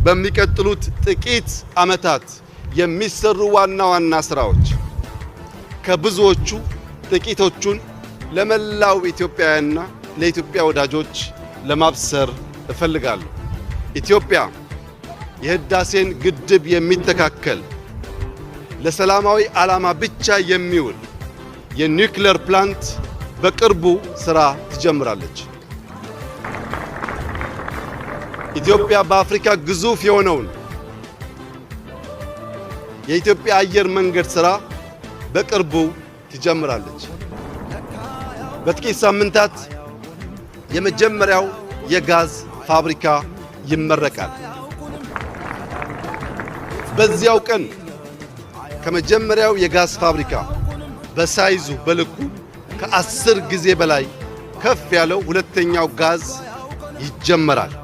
በሚቀጥሉት ጥቂት ዓመታት የሚሰሩ ዋና ዋና ስራዎች ከብዙዎቹ ጥቂቶቹን ለመላው ኢትዮጵያውያንና ለኢትዮጵያ ወዳጆች ለማብሰር እፈልጋለሁ። ኢትዮጵያ የህዳሴን ግድብ የሚተካከል ለሰላማዊ ዓላማ ብቻ የሚውል የኒውክሌር ፕላንት በቅርቡ ስራ ትጀምራለች። ኢትዮጵያ በአፍሪካ ግዙፍ የሆነውን የኢትዮጵያ አየር መንገድ ስራ በቅርቡ ትጀምራለች። በጥቂት ሳምንታት የመጀመሪያው የጋዝ ፋብሪካ ይመረቃል። በዚያው ቀን ከመጀመሪያው የጋዝ ፋብሪካ በሳይዙ በልኩ ከ10 ጊዜ በላይ ከፍ ያለው ሁለተኛው ጋዝ ይጀመራል።